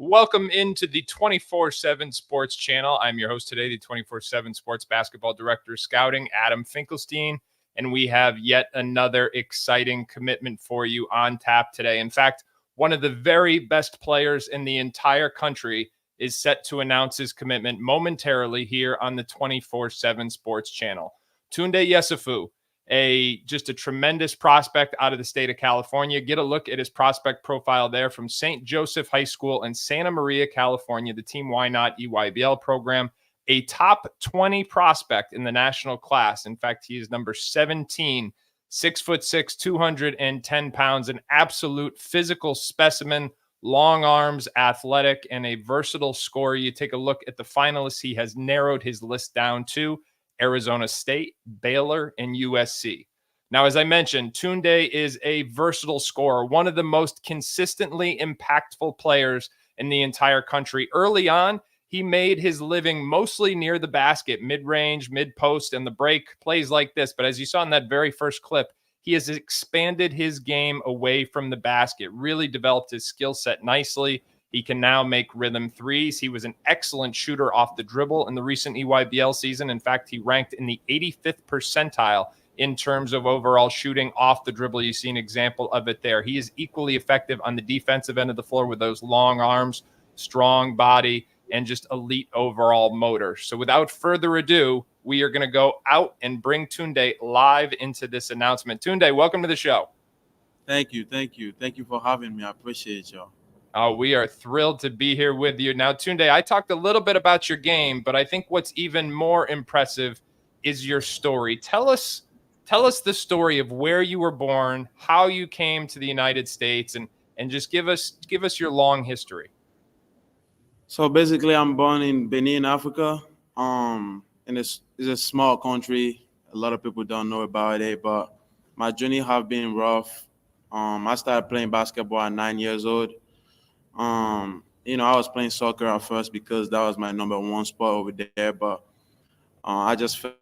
Welcome into the 24/7 Sports Channel. I'm your host today, the 24/7 Sports Basketball Director of Scouting, Adam Finkelstein, and we have yet another exciting commitment for you on tap today. In fact, one of the very best players in the entire country is set to announce his commitment momentarily here on the 24/7 Sports Channel. Tounde Yessoufou, just a tremendous prospect out of the state of California. Get a look at his prospect profile there from St. Joseph High School in Santa Maria, California, the Team Why Not EYBL program, a top 20 prospect in the national class. In fact, he is number 17, 6'6", 210 pounds, an absolute physical specimen, long arms, athletic, and a versatile scorer. You take a look at the finalists he has narrowed his list down to: Arizona State, Baylor, and USC. Now, as I mentioned, Tounde is a versatile scorer, one of the most consistently impactful players in the entire country. Early on, he made his living mostly near the basket, mid-range, mid-post, and the break, plays like this. But as you saw in that very first clip, he has expanded his game away from the basket, really developed his skill set nicely. He can now make rhythm threes. He was an excellent shooter off the dribble in the recent EYBL season. In fact, he ranked in the 85th percentile in terms of overall shooting off the dribble. You see an example of it there. He is equally effective on the defensive end of the floor with those long arms, strong body, and just elite overall motor. So without further ado, we are going to go out and bring Tounde live into this announcement. Tounde, welcome to the show. Thank you. Thank you for having me. I appreciate y'all. We are thrilled to be here with you. Now, Tounde, I talked a little bit about your game, but I think what's even more impressive is your story. Tell us the story of where you were born, how you came to the United States, and just give us your long history. So basically, I'm born in Benin, Africa. And it's a small country. A lot of people don't know about it, but my journey have been rough. I started playing basketball at 9 years old. I was playing soccer at first because that was my number one sport over there, but I just fell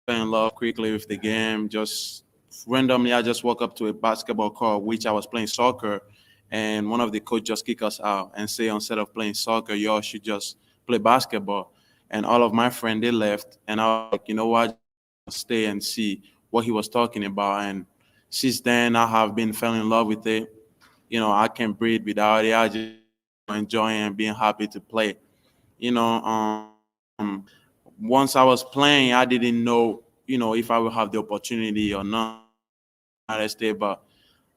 in love quickly with the game. Just randomly, I just walk up to a basketball court, which I was playing soccer, and one of the coaches just kick us out and say, instead of playing soccer, y'all should just play basketball. And all of my friends, they left, and I was like, you know what, I'll stay and see what he was talking about. And since then, I have been falling in love with it. I can't breathe without it. I just enjoying and being happy to play. Once I was playing, I didn't know, if I would have the opportunity or not. But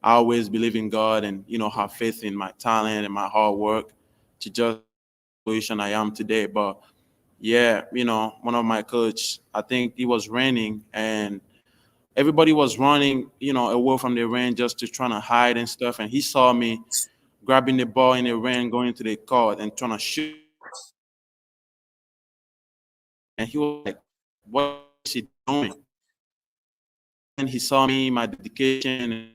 I always believe in God and, have faith in my talent and my hard work to just the position I am today. But yeah, one of my coach, I think it was raining and everybody was running, away from the rain just to trying to hide and stuff. And he saw me grabbing the ball in the rain, going to the court and trying to shoot. And he was like, what is he doing? And he saw me, my dedication,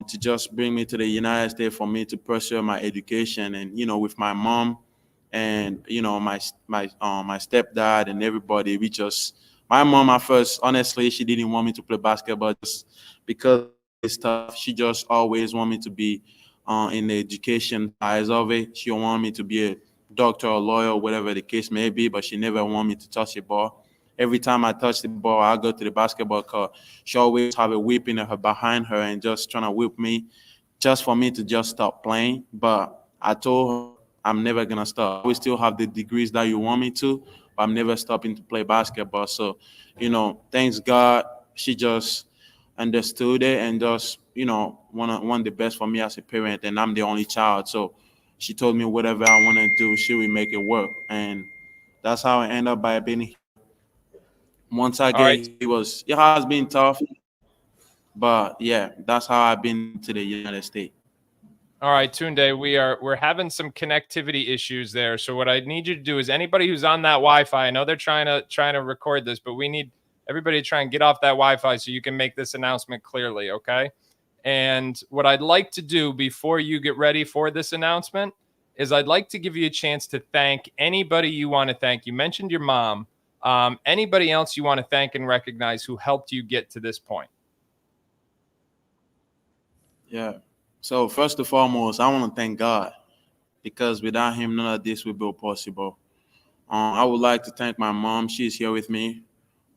to just bring me to the United States for me to pursue my education. And, with my mom and, my stepdad and everybody, my mom at first, honestly, she didn't want me to play basketball just because of this stuff. She just always wanted me to be in the education side of it. She wanted me to be a doctor or lawyer, whatever the case may be, but she never wanted me to touch the ball. Every time I touch the ball, I go to the basketball court. She always have a whip in her behind her and just trying to whip me just for me to just stop playing. But I told her I'm never going to stop. We still have the degrees that you want me to, but I'm never stopping to play basketball. So, thanks God, she just understood it and just, want the best for me as a parent. And I'm the only child. So she told me whatever I want to do, she will make it work. And that's how I end up by being here. Once again, it has been tough, but yeah, that's how I've been to the United States. All right, Tounde, we're having some connectivity issues there. So what I need you to do is, anybody who's on that Wi-Fi, I know they're trying to record this, but we need everybody to try and get off that Wi-Fi so you can make this announcement clearly, okay? And what I'd like to do before you get ready for this announcement is I'd like to give you a chance to thank anybody you want to thank. You mentioned your mom. Anybody else you want to thank and recognize who helped you get to this point? Yeah. So first and foremost, I want to thank God because without Him, none of this would be possible. I would like to thank my mom. She's here with me.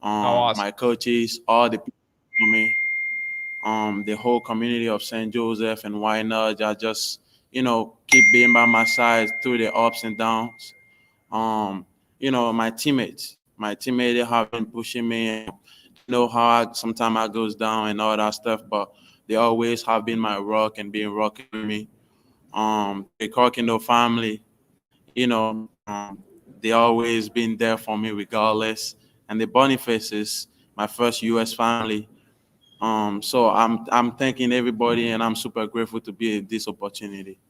Oh, awesome. My coaches, all the people for me, the whole community of St. Joseph and Why Not. I just, keep being by my side through the ups and downs. My teammates, they have been pushing me. And how sometimes I goes down and all that stuff, but they always have been my rock and been rocking with me. The Corkindo family, they always been there for me regardless. And the Bonifaces, my first U.S. family. So I'm thanking everybody, and I'm super grateful to be in this opportunity.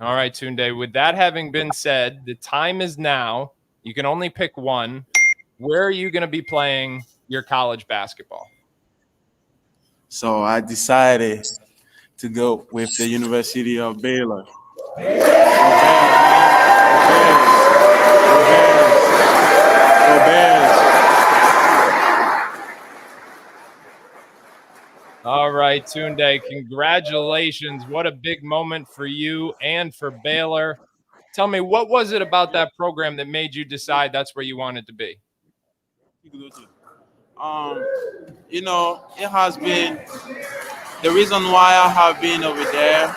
All right, Tounde. With that having been said, the time is now. You can only pick one. Where are you going to be playing your college basketball? So I decided to go with the University of Baylor. Go Bears. All right, Tounde, congratulations. What a big moment for you and for Baylor. Tell me, what was it about that program that made you decide that's where you wanted to be? It has been the reason why I have been over there.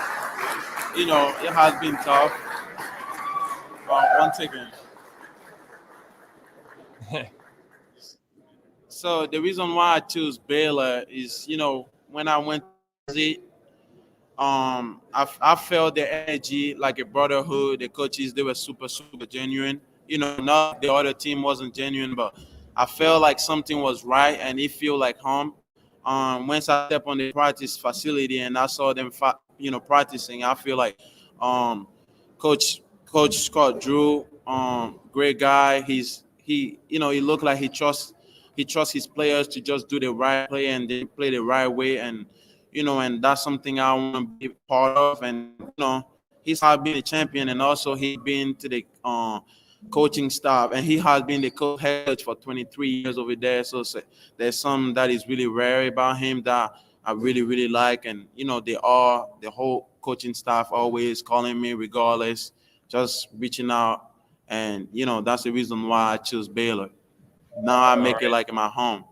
It has been tough. One second. So the reason why I choose Baylor is, when I went to visit, I felt the energy like a brotherhood. The coaches, they were super, super genuine. Not the other team wasn't genuine, but I felt like something was right and it felt like home. Once I stepped on the practice facility and I saw them, practicing, I feel like, um, Coach Scott Drew, great guy. He looked like he trusts his players to just do the right play and they play the right way, and that's something I want to be part of. And he's had been a champion, and also he been to the coaching staff, and he has been the head coach for 23 years over there. So there's some that is really rare about him that I really, really like, and the whole coaching staff always calling me regardless, just reaching out, and that's the reason why I choose Baylor. Now I make it like my home.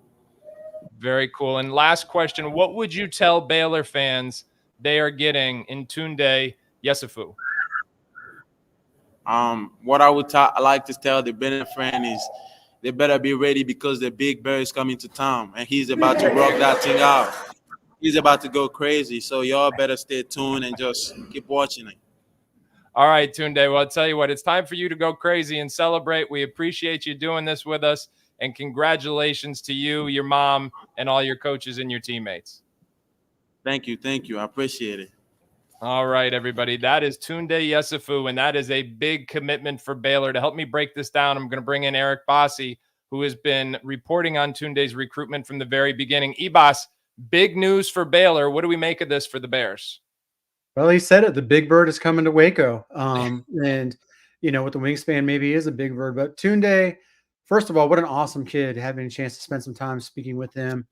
Very cool. And last question, what would you tell Baylor fans they are getting in Tounde Yessoufou? What I would like to tell the Baylor fan is they better be ready because the Big Bear is coming to town and he's about to rock that thing out. He's about to go crazy. So y'all better stay tuned and just keep watching it. All right, Tounde. Well, I'll tell you what, it's time for you to go crazy and celebrate. We appreciate you doing this with us. And congratulations to you, your mom, and all your coaches and your teammates. Thank you. I appreciate it. All right, everybody. That is Tounde Yessoufou, and that is a big commitment for Baylor. To help me break this down, I'm going to bring in Eric Bossi, who has been reporting on Tounde's recruitment from the very beginning. Ebos, big news for Baylor. What do we make of this for the Bears? Well, he said it. The big bird is coming to Waco. And, with the wingspan, maybe he is a big bird. But Tounde, first of all, what an awesome kid. Having a chance to spend some time speaking with him.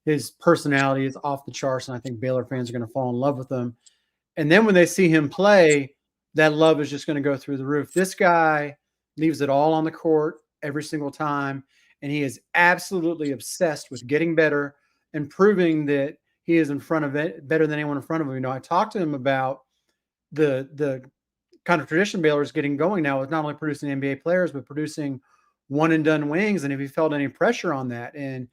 His personality is off the charts, and I think Baylor fans are going to fall in love with him. And then when they see him play, that love is just going to go through the roof. This guy leaves it all on the court every single time, and he is absolutely obsessed with getting better and proving that he is in front of it better than anyone in front of him. I talked to him about the kind of tradition Baylor is getting going now with not only producing NBA players, but producing one and done wings. And if he felt any pressure on that, and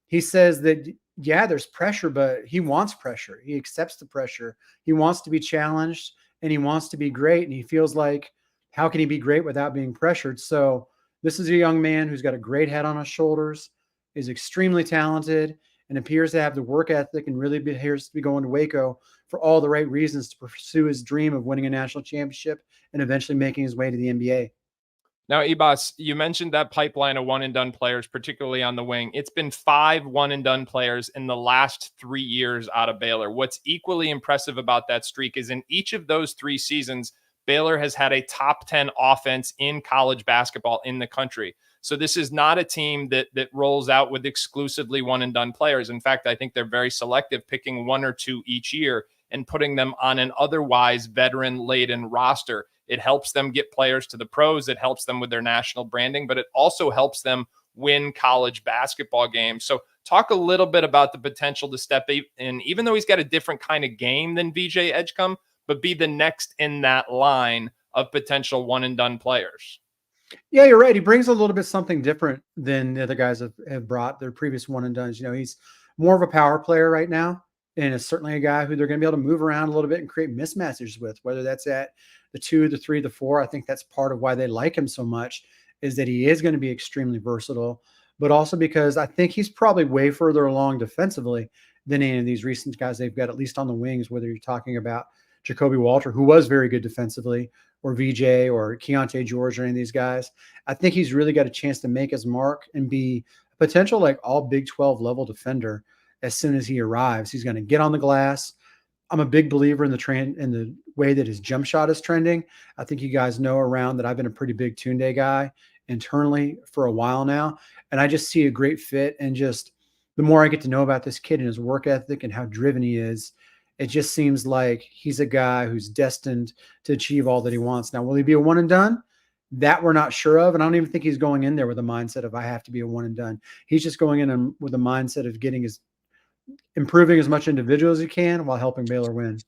he says that, yeah, there's pressure, but he wants pressure. He accepts the pressure. He wants to be challenged and he wants to be great. And he feels like, how can he be great without being pressured? So this is a young man who's got a great head on his shoulders, is extremely talented, and appears to have the work ethic and really appears to be going to Waco for all the right reasons to pursue his dream of winning a national championship and eventually making his way to the NBA. Now, Ebos, you mentioned that pipeline of one-and-done players, particularly on the wing. It's been 5 one-and-done players in the last 3 years out of Baylor. What's equally impressive about that streak is in each of those 3 seasons, Baylor has had a top 10 offense in college basketball in the country. So this is not a team that rolls out with exclusively one-and-done players. In fact, I think they're very selective, picking 1 or 2 each year. and putting them on an otherwise veteran-laden roster. It helps them get players to the pros. It helps them with their national branding, but it also helps them win college basketball games. So talk a little bit about the potential to step in, even though he's got a different kind of game than VJ Edgecombe, but be the next in that line of potential one-and-done players. Yeah, you're right. He brings a little bit something different than the other guys have brought their previous one-and-dones. He's more of a power player right now, and is certainly a guy who they're going to be able to move around a little bit and create mismatches with, whether that's at the 2, the 3, the 4. I think that's part of why they like him so much, is that he is going to be extremely versatile, but also because I think he's probably way further along defensively than any of these recent guys they've got, at least on the wings, whether you're talking about Jacoby Walter, who was very good defensively, or VJ or Keontae George or any of these guys. I think he's really got a chance to make his mark and be a potential like all Big 12 level defender as soon as he arrives. He's going to get on the glass. I'm a big believer in the way that his jump shot is trending. I think you guys know around that I've been a pretty big Tounde guy internally for a while now. And I just see a great fit. And just the more I get to know about this kid and his work ethic and how driven he is, it just seems like he's a guy who's destined to achieve all that he wants. Now, will he be a one and done? That we're not sure of. And I don't even think he's going in there with a mindset of I have to be a one and done. He's just going in with a mindset of improving as much individual as he can while helping Baylor win.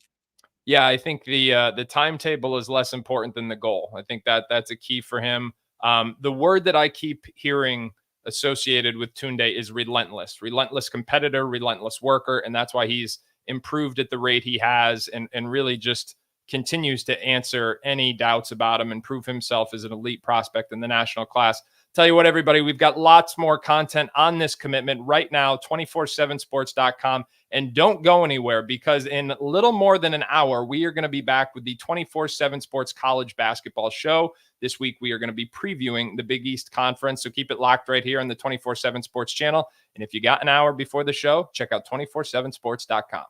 Yeah, I think the timetable is less important than the goal. I think that's a key for him. The word that I keep hearing associated with Tounde is relentless competitor, relentless worker. And that's why he's improved at the rate he has and really just continues to answer any doubts about him and prove himself as an elite prospect in the national class. Tell you what, everybody, we've got lots more content on this commitment right now, 247sports.com. And don't go anywhere, because in little more than an hour, we are going to be back with the 24/7 Sports College Basketball Show. This week, we are going to be previewing the Big East Conference. So keep it locked right here on the 24/7 Sports channel. And if you got an hour before the show, check out 247sports.com.